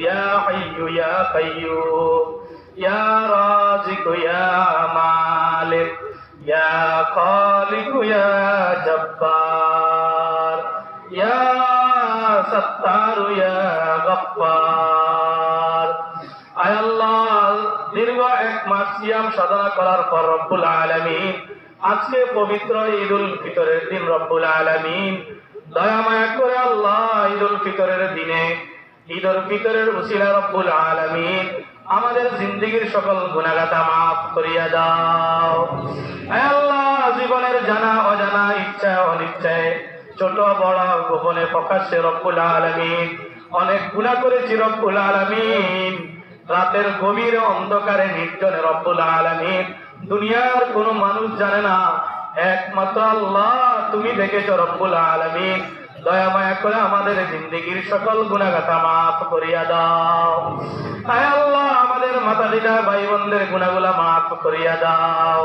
ইয়া হাইয়্যু ইয়া কাইয়্যুম ইয়া রাযিকু ইয়া মালিক ইয়া খালিকু ইয়া জব্বার ইয়া সাত্তারু ইয়া গফফার। আয় আল্লাহ, দীর্ঘ এক মাস সিয়াম সাধনা করার পর রব্বুল আলামিন আজকে পবিত্র ঈদুল ফিতরের দিন রব্বুল আলামিন দয়া মায়া করে আল্লাহ ঈদুল ফিতরের দিনে ঈদুল ফিতরের উসিলা রব্বুল আলামিন আমাদের জিন্দেগীর সকল গুনাহগাতা মাফ করিয়া দাও। হে আল্লাহ, জীবনের জানা অজানা ইচ্ছা অনিচ্ছায় ছোট বড় গোপনে প্রকাশ্যে রব্বুল আলামিন অনেক গুনাহ করেছি রব্বুল আলামিন। রাতের গভীর অন্ধকারে নির্জনে রব্বুল আলামিন দুনিয়ার কোনো মানুষ জানে না, একমাত্র আল্লাহ তুমি দেখেছো রব্বুল আলামিন। দয়া মায়া করে আমাদের জিন্দেগীর সকল গুনাহগাতা মাফ করিয়া দাও। আয় আল্লাহ, আমাদের মাতা পিতা ভাই বোনদের গুনাহগুলা মাফ করিয়া দাও।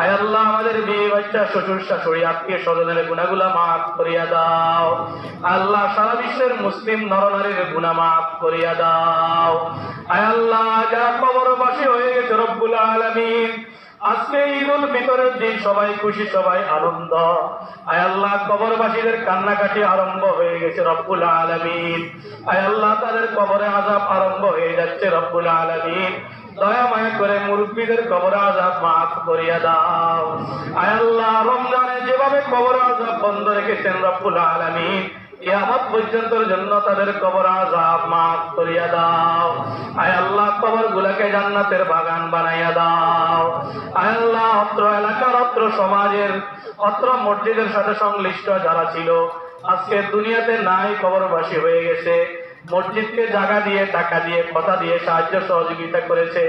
আয় আল্লাহ, আমাদের বিয়ে বাচ্চা শ্বশুর শাশুড়ি আত্মীয় স্বজনের গুনাহগুলা মাফ করিয়া দাও। আল্লাহ, সারা বিশ্বের মুসলিম নরনারীর গুনাহ মাফ করিয়া দাও। আয় আল্লাহ, যারা কবরবাসী হয়ে গেছে রব্বুল আলামিন আজকে ঈদুল ফিতরের দিন সবাই খুশি সবাই আনন্দ। আয় আল্লাহ, কবরবাসীদের কান্নাকাটি আরম্ভ হয়ে গেছে রব্বুল আলামিন। আয় আল্লাহ, তাদের কবরে আযাব আরম্ভ হয়ে যাচ্ছে রব্বুল আলামিন। দয়া মায়া করে মুরব্বীদের কবরে আযাব মাফ করিয়া দাও। আয় আল্লাহ, রমজানে যেভাবে কবরে আযাব বন্ধ রেখেছেন রব্বুল আলামিন কিয়ামত পর্যন্তর জন্য তাদের কবর আযাব মাফ করিয়া দাও। আয় আল্লাহ, কবরগুলোকে জান্নাতের বাগান বানাইয়া দাও। আয় আল্লাহ, অত্র এলাকার অত্র সমাজের অত্র মসজিদের সাথে সংশ্লিষ্ট যারা ছিল আজকে দুনিয়াতে নাই, কবরবাসী হয়ে গেছে, মসজিদকে জায়গা দিয়ে টাকা দিয়ে কথা দিয়ে সাহায্য সহযোগিতা করেছে,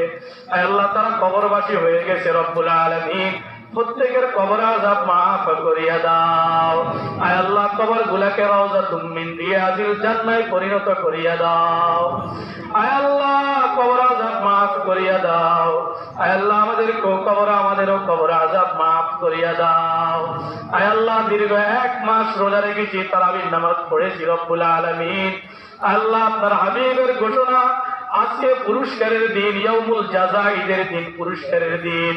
আয় আল্লাহ তারা কবরবাসী হয়ে গেছে রব্বুল আলামিন। প্রত্যেকের কবর আযাব মাফ করিয়া দাও। আয় আল্লাহ, কবর গুলাকে রাউযাতুম মিন রিয়াজিল জান্নায় পরিণত করিয়া দাও। আয় আল্লাহ, কবর আযাব মাফ করিয়া দাও। আয় আল্লাহ, আমাদেরও কবর আযাব মাফ করিয়া দাও। আয় আল্লাহ, দীর্ঘ এক মাস রোজা রেখেছি, তারাবির নামাজ পড়েছি রব্বুল আলামিন। আল্লাহ, আপনার হাবিবের ঘোষণা আজকে পুরস্কারের দিন, ইয়াউমুল জাযা, ঈদের দিন, পুরস্কারের দিন।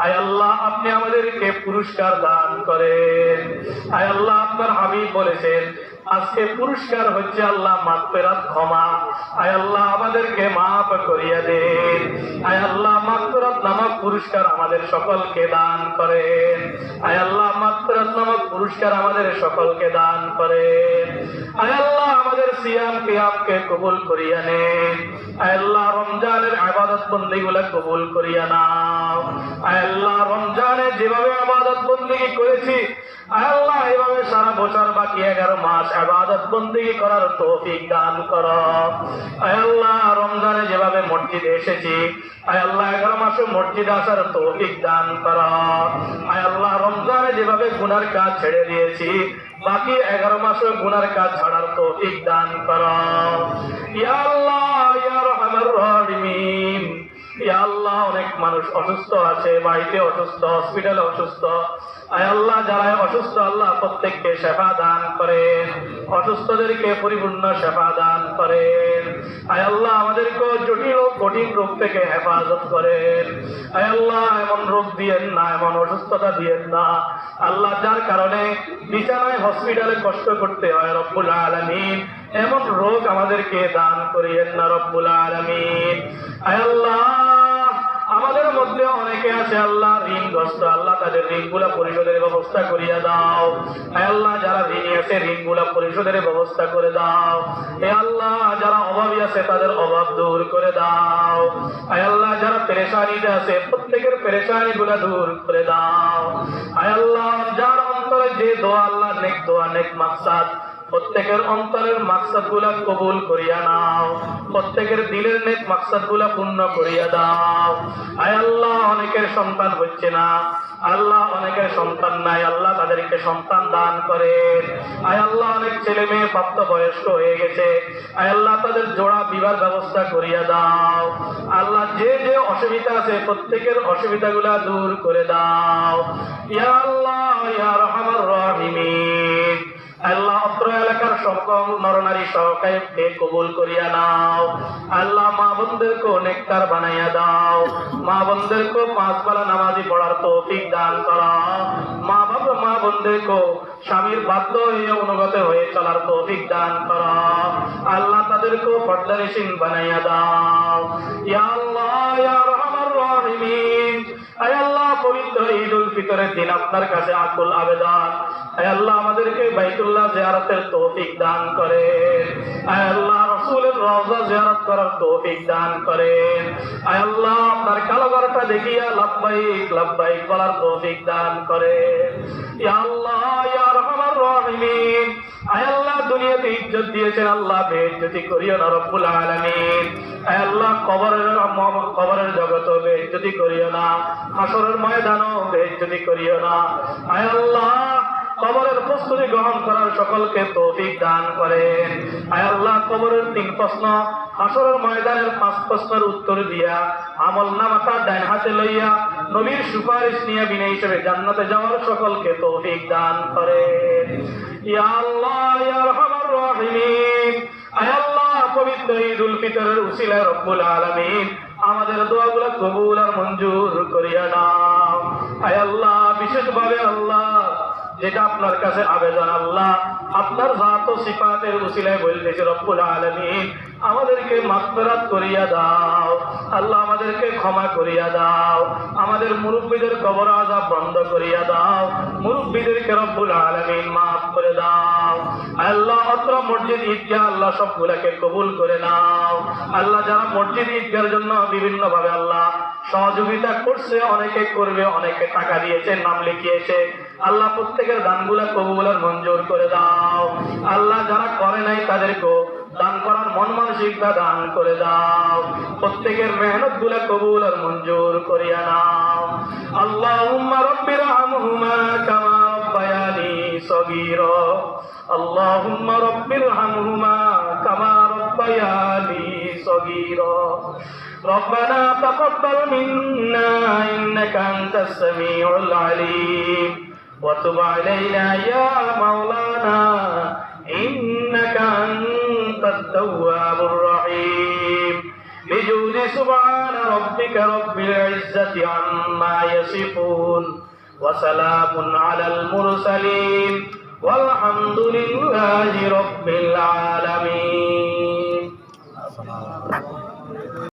আয় আল্লাহ, আপনি আমাদেরকে পুরস্কার দান করেন। আয় আল্লাহ, আপনার হাবিব বলেছেন আজকে পুরস্কার হচ্ছে আল্লাহ মাগফিরাত, ক্ষমা। আয় আল্লাহ, আমাদেরকে মাফ করিয়া দেন। আয় আল্লাহ, মাগফিরাত নামক পুরস্কার আমাদের সকলকে দান করেন। আয় আল্লাহ, মাগফিরাত নামক পুরস্কার আমাদের সকলকে দান করেন। আয় আল্লাহ, আমাদের সিয়াম কিয়ামকে কবুল করিয়া নেন। আয় আল্লাহ, রমজানের ইবাদত বন্দেগীগুলো কবুল করিয়া নাও। আয় আল্লাহ, রমজানে যেভাবে ইবাদত বন্দেগী করেছি আয় আল্লাহ এভাবে সারা বছর বাকি 11 মাস ইবাদত বন্দেগী করার তৌফিক দান করো। আয় আল্লাহ, রমজানে যেভাবে মসজিদে এসেছি আয় আল্লাহ 11 মাসে মসজিদে আসার তৌফিক দান করো। আয় আল্লাহ, রমজানে যেভাবে গুনার কাজ ছেড়ে দিয়েছি বাকি 11 মাসে গুনার কাজ ছাড়ার তৌফিক দান করো। ইয়া আল্লাহ, ইয়া রাহমার রাহিমিন। ইয়া আল্লাহ, অনেক মানুষ অসুস্থ আছে, বাড়িতে অসুস্থ, হসপিটালে অসুস্থ। আয় আল্লাহ, যারা অসুস্থ আল্লাহ প্রত্যেককে শেফা দান করেন, অসুস্থদেরকে পরিপূর্ণ শেফা দান করেন। আয় আল্লাহ, আমাদেরকে জটিল ও কঠিন রোগ থেকে হেফাজত করেন। আয় আল্লাহ, এমন রোগ দিয়েন না, এমন অসুস্থতা দিয়েন না আল্লাহ যার কারণে বিছানায় হসপিটালে কষ্ট করতে হয় রব্বুল আলামিন, এমন রোগ আমাদেরকে দান করিয়েন না রব্বুল আলামিন। আয় আল্লাহ, আমাদের মধ্যে অনেকে আছে আল্লাহ ঋণগ্রস্ত, আল্লাহ তাদের ঋণগুলা পরিশোধের ব্যবস্থা করিয়া দাও। আয় আল্লাহ, যারা ঋণী আছে ঋণগুলা পরিশোধের ব্যবস্থা করে দাও। হে আল্লাহ, যারা অভাবী আছে তাদের অভাব দূর করে দাও। আয় আল্লাহ, যারা পেরেশানিতে আছে প্রত্যেকের পেরেশানিগুলা দূর করে দাও। আয় আল্লাহ, যার অন্তরে যে দোয়া আল্লাহ নেক দোয়া নেক মাকসাদ প্রত্যেকের অন্তরের মাকসাদ গুলা কবুল করিয়া নাও, প্রত্যেকের দিলের নেক মাকসাদ গুলা পূর্ণ করিয়া দাও। আয় আল্লাহ, অনেকের সন্তান হচ্ছে না আল্লাহ, অনেকের সন্তান নাই আল্লাহ, তাদেরকে সন্তান দান করেন। আয় আল্লাহ, অনেক ছেলে মেয়ে প্রাপ্তবয়স্ক হয়ে গেছে আয় আল্লাহ, তাদের জোড়া বিবাহ ব্যবস্থা করিয়া দাও। আল্লাহ, যে যে অসুবিধা আছে প্রত্যেকের অসুবিধাগুলা দূর করে দাও। ইয়া আল্লাহ, ইয়া রাহমার রাহিমিন। আল্লাহ, অত্র এলাকার সকল নরনারী সহকারীকে কবুল করিয়া নাও। আল্লাহ মা বোনদেরকে নেককার বানাইয়া দাও, মা বোনদেরকে 5 বেলা নামাজি পড়ার তৌফিক দান করো, মা বোনদেরকে স্বামীর বাধ্য হয়ে অনুগত হয়ে চলার তৌফিক দান করো, আল্লাহ তাদেরকে পর্দানিশীন বানাইয়া দাও। ইয়া আল্লাহ ইয়া আরহামার রাহিমিন, আয় আল্লাহ পবিত্র ঈদুল ফিতরের দিন আপনার কাছে আকুল আবেদন, আয় আল্লাহ আমাদেরকে বাইতুল্লাহ জিয়ারতের তৌফিক দান করেন, আয় আল্লাহ রাসূলের রওজা জিয়ারত করার তৌফিক দান করেন, আয় আল্লাহ আপনার কালো ঘরটা দেখিয়া লাব্বাইক লাব্বাইক বলার তৌফিক দান করেন। ইয়া আল্লাহ ইয়া আরহামার রাহিমিন, আয় আল্লাহ দুনিয়াতে ইজ্জত দিয়েছেন, আল্লাহ বেইজ্জতি করিও না রব্বুল আলামিন। আয় আল্লাহ কবরের জগতও বেইজ্জতি করিও না, হাসরের ময়দানও বেইজ্জতি করিও না। আয় আল্লাহ কবরের প্রস্তুতি গ্রহণ করার সকলকে তৌফিক দান করেন। আয় আল্লাহ কবরের 3 প্রশ্ন, হাসরের ময়দানের 5 প্রশ্নের উত্তর দিয়া আমলনামাটা ডান হাতে লইয়া নবীর সুপারিশ নিয়ে বিনা হিসেবে জান্নাতে যাওয়ার সকলকে তৌফিক দান করেন। ইয়া আল্লাহ ইয়া আরহামার রাহিমিন, আয় আল্লাহ পবিত্র ঈদুল ফিতরের উসিলায় রব্বুল আলামিন আমাদের দোয়াগুলো কবুল আর মঞ্জুর করিয়া নাও। আয় আল্লাহ বিশেষভাবে আল্লাহ যেটা আপনার কাছে আবেদন, আল্লাহ আপনার জাত ও সিফাতের উসিলায় বলতেছি রব্বুল আলামিন আমাদেরকে মাগফিরাত করিয়া দাও, আল্লাহ আমাদেরকে ক্ষমা করিয়া দাও, আমাদের মুরব্বিদের কবর আযাব বন্ধ করিয়া দাও, মুরব্বিদেরকে রব্বুল আলামিন মাফ করে দাও। আল্লাহ অত্র মসজিদ ঈদগাহ আল্লাহ সবগুলোকে কবুল করে নাও। আল্লাহ যারা মসজিদ ঈদগাহের জন্য বিভিন্ন ভাবে আল্লাহ সহযোগিতা করছে, অনেকে করবে, অনেকে টাকা দিয়েছে, নাম লিখিয়েছে, আল্লাহ প্রত্যেকের দানগুলা কবুল আর মঞ্জুর করে দাও। আল্লাহ যারা করে নাই তাদেরকেও দান করার মন মানসিকতা দান করে দাও, প্রত্যেকের মেহনত গুলা কবুল আর মঞ্জুর করিয়া নাও। আল্লাহুম্মা রাব্বিরহামহুমা কামা রাব্বায়ানি সগীরা, আল্লাহুম্মা রাব্বিরহামহুমা কামা রাব্বায়ানি সগীরা। ربنا تقبل منا إنك أنت السميع العليم وتب علينا يا مولانا إنك أنت التواب الرحيم بجود سبحان ربك رب العزة عما يصفون وسلام على المرسلين والحمد لله رب العالمين.